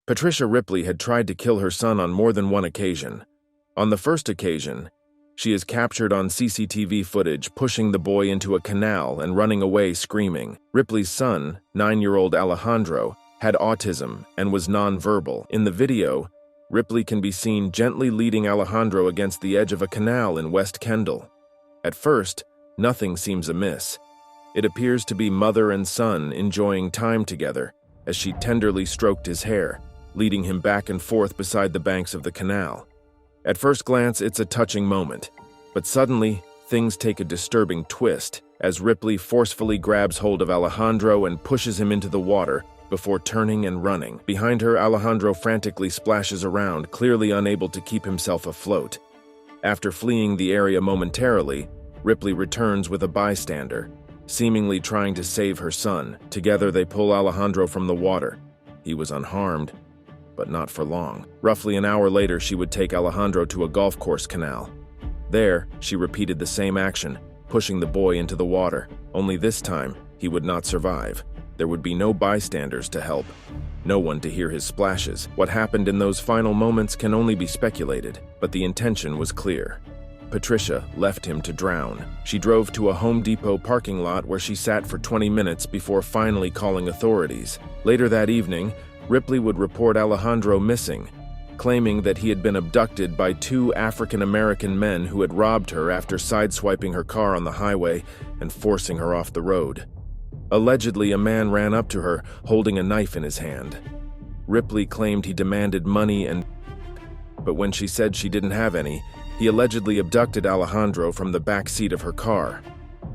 Patricia Ripley had tried to kill her son on more than one occasion. On the first occasion, she is captured on CCTV footage pushing the boy into a canal and running away screaming. Ripley's son, 9-year-old Alejandro, had autism and was nonverbal. In the video, Ripley can be seen gently leading Alejandro against the edge of a canal in West Kendall. At first, nothing seems amiss. It appears to be mother and son enjoying time together as she tenderly stroked his hair, leading him back and forth beside the banks of the canal. At first glance, it's a touching moment, but suddenly, things take a disturbing twist as Ripley forcefully grabs hold of Alejandro and pushes him into the water before turning and running. Behind her, Alejandro frantically splashes around, clearly unable to keep himself afloat. After fleeing the area momentarily, Ripley returns with a bystander, seemingly trying to save her son. Together, they pull Alejandro from the water. He was unharmed, but not for long. Roughly an hour later, she would take Alejandro to a golf course canal. There, she repeated the same action, pushing the boy into the water. Only this time, he would not survive. There would be no bystanders to help, no one to hear his splashes. What happened in those final moments can only be speculated, but the intention was clear. Patricia left him to drown. She drove to a Home Depot parking lot where she sat for 20 minutes before finally calling authorities. Later that evening, Ripley would report Alejandro missing, claiming that he had been abducted by 2 African-American men who had robbed her after sideswiping her car on the highway and forcing her off the road. Allegedly, a man ran up to her, holding a knife in his hand. Ripley claimed he demanded money but when she said she didn't have any, he allegedly abducted Alejandro from the back seat of her car.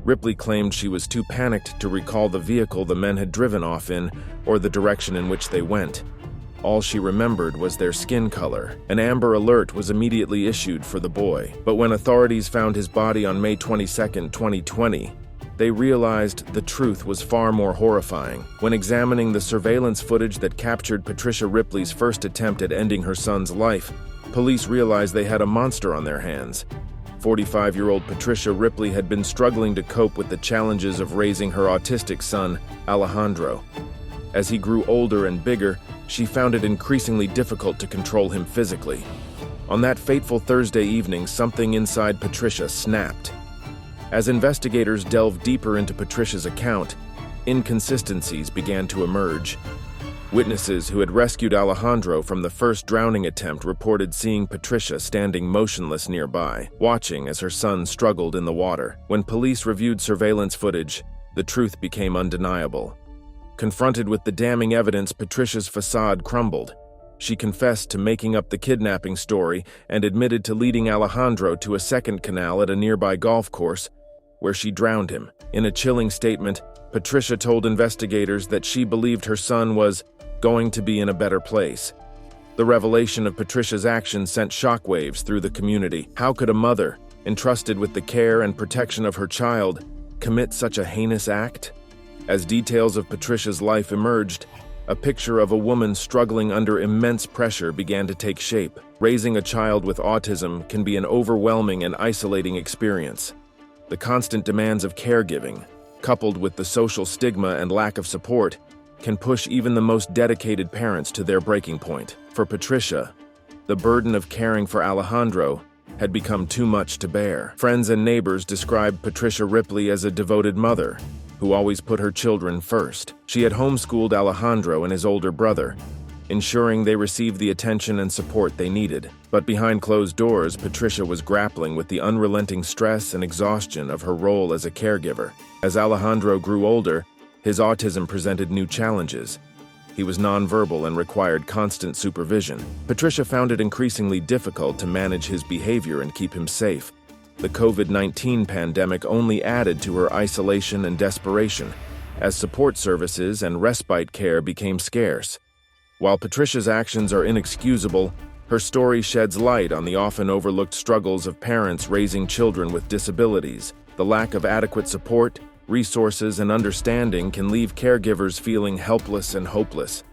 Ripley claimed she was too panicked to recall the vehicle the men had driven off in or the direction in which they went. All she remembered was their skin color. An Amber Alert was immediately issued for the boy, but when authorities found his body on May 22, 2020, they realized the truth was far more horrifying. When examining the surveillance footage that captured Patricia Ripley's first attempt at ending her son's life, police realized they had a monster on their hands. 45-year-old Patricia Ripley had been struggling to cope with the challenges of raising her autistic son, Alejandro. As he grew older and bigger, she found it increasingly difficult to control him physically. On that fateful Thursday evening, something inside Patricia snapped. As investigators delved deeper into Patricia's account, inconsistencies began to emerge. Witnesses who had rescued Alejandro from the first drowning attempt reported seeing Patricia standing motionless nearby, watching as her son struggled in the water. When police reviewed surveillance footage, the truth became undeniable. Confronted with the damning evidence, Patricia's facade crumbled. She confessed to making up the kidnapping story and admitted to leading Alejandro to a second canal at a nearby golf course, where she drowned him. In a chilling statement, Patricia told investigators that she believed her son was going to be in a better place. The revelation of Patricia's actions sent shockwaves through the community. How could a mother, entrusted with the care and protection of her child, commit such a heinous act? As details of Patricia's life emerged, a picture of a woman struggling under immense pressure began to take shape. Raising a child with autism can be an overwhelming and isolating experience. The constant demands of caregiving, coupled with the social stigma and lack of support, can push even the most dedicated parents to their breaking point. For Patricia, the burden of caring for Alejandro had become too much to bear. Friends and neighbors described Patricia Ripley as a devoted mother who always put her children first. She had homeschooled Alejandro and his older brother, ensuring they received the attention and support they needed. But behind closed doors, Patricia was grappling with the unrelenting stress and exhaustion of her role as a caregiver. As Alejandro grew older, his autism presented new challenges. He was nonverbal and required constant supervision. Patricia found it increasingly difficult to manage his behavior and keep him safe. The COVID-19 pandemic only added to her isolation and desperation, as support services and respite care became scarce. While Patricia's actions are inexcusable, her story sheds light on the often overlooked struggles of parents raising children with disabilities. The lack of adequate support, resources, and understanding can leave caregivers feeling helpless and hopeless.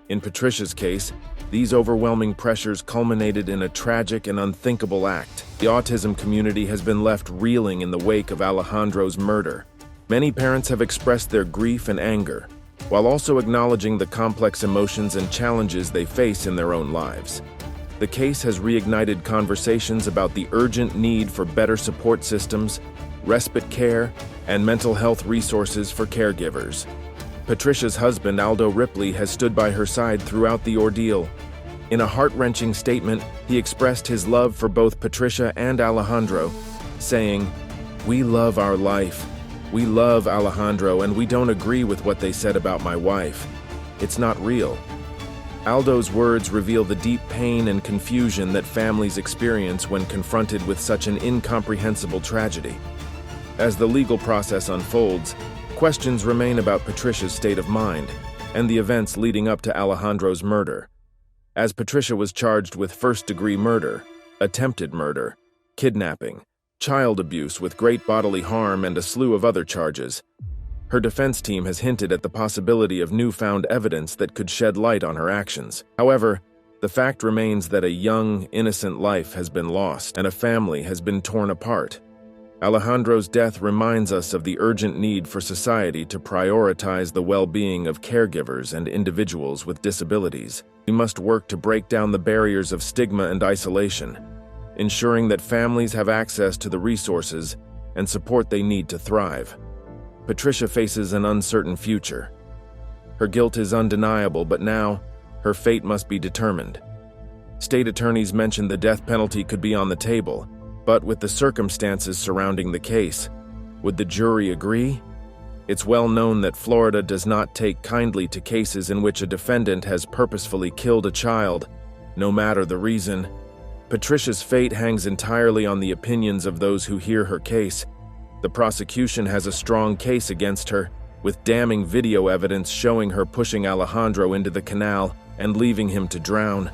In Patricia's case, these overwhelming pressures culminated in a tragic and unthinkable act. The autism community has been left reeling in the wake of Alejandro's murder. Many parents have expressed their grief and anger, while also acknowledging the complex emotions and challenges they face in their own lives. The case has reignited conversations about the urgent need for better support systems, respite care, and mental health resources for caregivers. Patricia's husband, Aldo Ripley, has stood by her side throughout the ordeal. In a heart-wrenching statement, he expressed his love for both Patricia and Alejandro, saying, "We love our life. We love Alejandro, and we don't agree with what they said about my wife. It's not real." Aldo's words reveal the deep pain and confusion that families experience when confronted with such an incomprehensible tragedy. As the legal process unfolds, questions remain about Patricia's state of mind and the events leading up to Alejandro's murder. As Patricia was charged with first-degree murder, attempted murder, kidnapping, child abuse with great bodily harm, and a slew of other charges, her defense team has hinted at the possibility of newfound evidence that could shed light on her actions. However, the fact remains that a young, innocent life has been lost and a family has been torn apart. Alejandro's death reminds us of the urgent need for society to prioritize the well-being of caregivers and individuals with disabilities. We must work to break down the barriers of stigma and isolation, ensuring that families have access to the resources and support they need to thrive. Patricia faces an uncertain future. Her guilt is undeniable, but now, her fate must be determined. State attorneys mentioned the death penalty could be on the table, but with the circumstances surrounding the case, would the jury agree? It's well known that Florida does not take kindly to cases in which a defendant has purposefully killed a child, no matter the reason. Patricia's fate hangs entirely on the opinions of those who hear her case. The prosecution has a strong case against her, with damning video evidence showing her pushing Alejandro into the canal and leaving him to drown.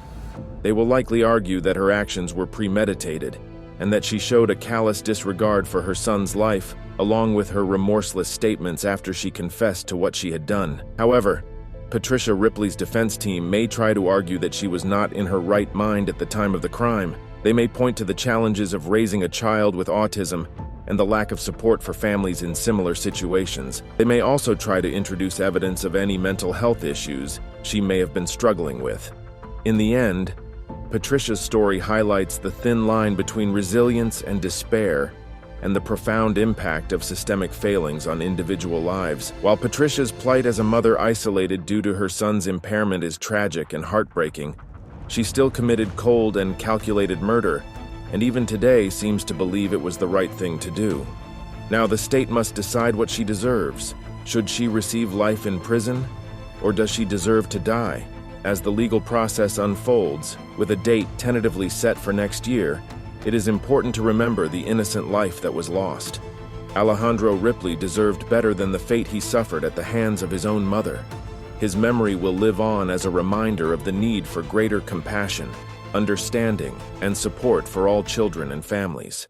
They will likely argue that her actions were premeditated, and that she showed a callous disregard for her son's life, along with her remorseless statements after she confessed to what she had done. However, Patricia Ripley's defense team may try to argue that she was not in her right mind at the time of the crime. They may point to the challenges of raising a child with autism and the lack of support for families in similar situations. They may also try to introduce evidence of any mental health issues she may have been struggling with. In the end, Patricia's story highlights the thin line between resilience and despair and the profound impact of systemic failings on individual lives. While Patricia's plight as a mother isolated due to her son's impairment is tragic and heartbreaking, she still committed cold and calculated murder, and even today seems to believe it was the right thing to do. Now the state must decide what she deserves. Should she receive life in prison, or does she deserve to die? As the legal process unfolds, with a date tentatively set for next year, it is important to remember the innocent life that was lost. Alejandro Ripley deserved better than the fate he suffered at the hands of his own mother. His memory will live on as a reminder of the need for greater compassion, understanding, and support for all children and families.